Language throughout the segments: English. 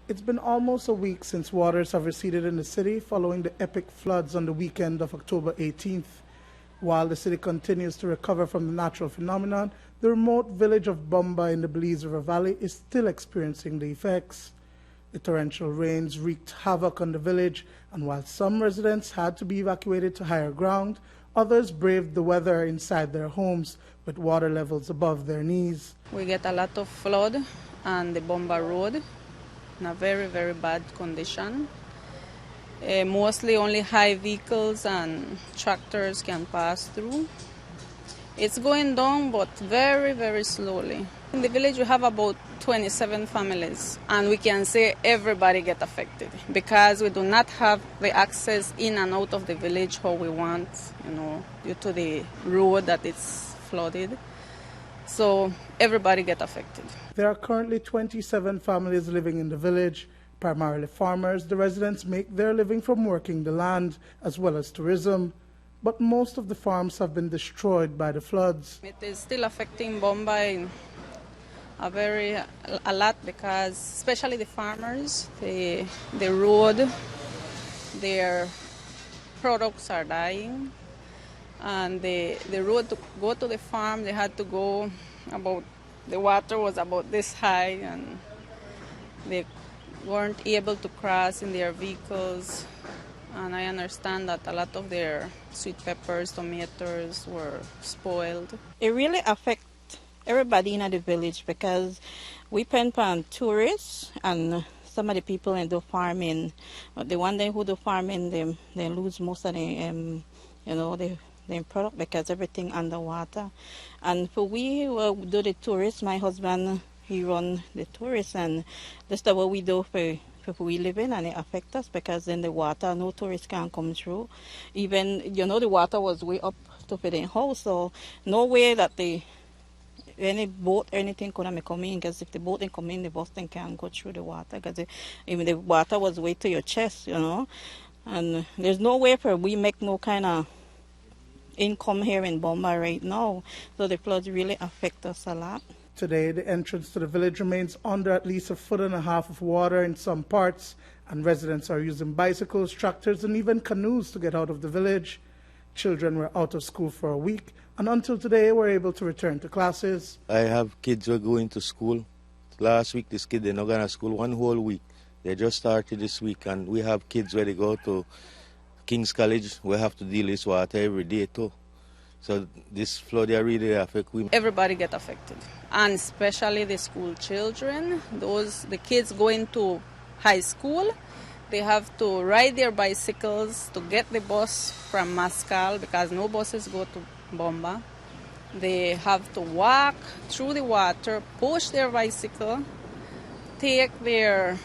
It's been almost a week since waters have receded in the city following the epic floods on the weekend of October 18th. While the city continues to recover from the natural phenomenon, the remote village of Bomba in the Belize River Valley is still experiencing the effects. The torrential rains wreaked havoc on the village, and while some residents had to be evacuated to higher ground, others braved the weather inside their homes with water levels above their knees. We get a lot of flood on the Bomba Road in a very, very bad condition. Mostly only high vehicles and tractors can pass through. It's going down, but very, very slowly. In the village, we have about 27 families, and we can say everybody get affected because we do not have the access in and out of the village how we want, due to the road that it's flooded. So everybody get affected. There are currently 27 families living in the village. Primarily farmers, the residents make their living from working the land as well as tourism. But most of the farms have been destroyed by the floods. It is still affecting Bomba a lot because especially the farmers, the road, their products are dying. And the road to go to the farm, they had to go the water was about this high, and they weren't able to cross in their vehicles. And I understand that a lot of their sweet peppers, tomatoes were spoiled. It really affects everybody in the village because we depend on tourists and some of the people in the farming. The one day who do farming, they lose most of the product because everything underwater. And for we who do the tourists, my husband, he run the tourists, and that's what we do for we live in, and it affects us because then the water, no tourists can come through. Even, the water was way up to the house, so no way that any boat or anything could have come in, because if the boat didn't come in, the bus then can't go through the water, because even the water was way to your chest, and there's no way for we make no kind of income here in Bomba right now, so the floods really affect us a lot. Today, the entrance to the village remains under at least 1.5 feet of water in some parts, and residents are using bicycles, tractors, and even canoes to get out of the village. Children were out of school for a week, and until today were able to return to classes. I have kids who are going to school. Last week, this kid, they're not going to school 1 whole week. They just started this week, and we have kids where they go to King's College. We have to deal with water every day too. So this flood really affects women. Everybody get affected, and especially the school children. The kids going to high school, they have to ride their bicycles to get the bus from Mascal because no buses go to Bomba. They have to walk through the water, push their bicycle, take their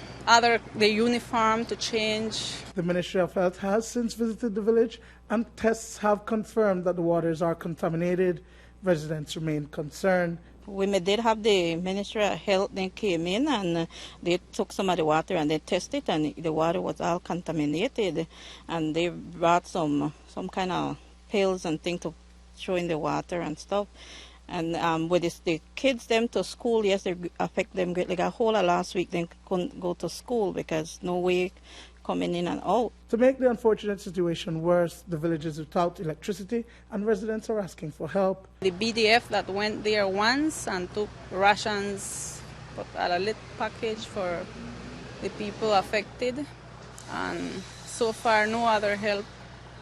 uniform to change. The Ministry of Health has since visited the village, and tests have confirmed that the waters are contaminated. Residents remain concerned. We did have the Ministry of Health, they came in and they took some of the water and they tested, and the water was all contaminated, and they brought some kind of pills and things to throw in the water and stuff. And with the kids them to school, yes, they affect them greatly. Like a whole last week they couldn't go to school because no way coming in and out. To make the unfortunate situation worse, the village is without electricity and residents are asking for help. The BDF that went there once and took rations, put a little package for the people affected, and so far no other help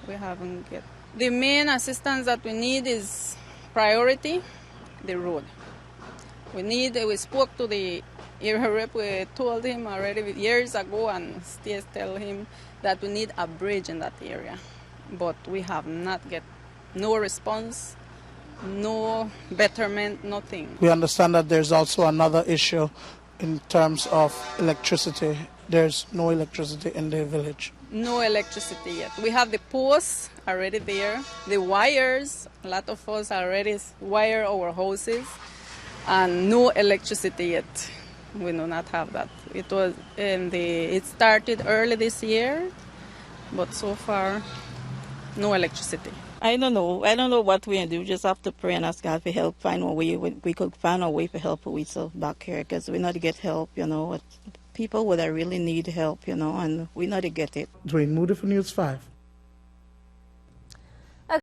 we haven't get. The main assistance that we need is priority, the road. We spoke to the area rep, we told him already years ago and still tell him that we need a bridge in that area. But we have not get no response, no betterment, nothing. We understand that there's also another issue in terms of electricity. There's no electricity in the village. No electricity yet. We have the posts already there, the wires, a lot of us already wire our houses, and no electricity yet. We do not have that. It started early this year, but so far, no electricity. I don't know what we do. We just have to pray and ask God for help, find a way. We could find a way for help for we back here, because we not get help, people would really need help, and we know they get it. Dwayne Moody for News 5.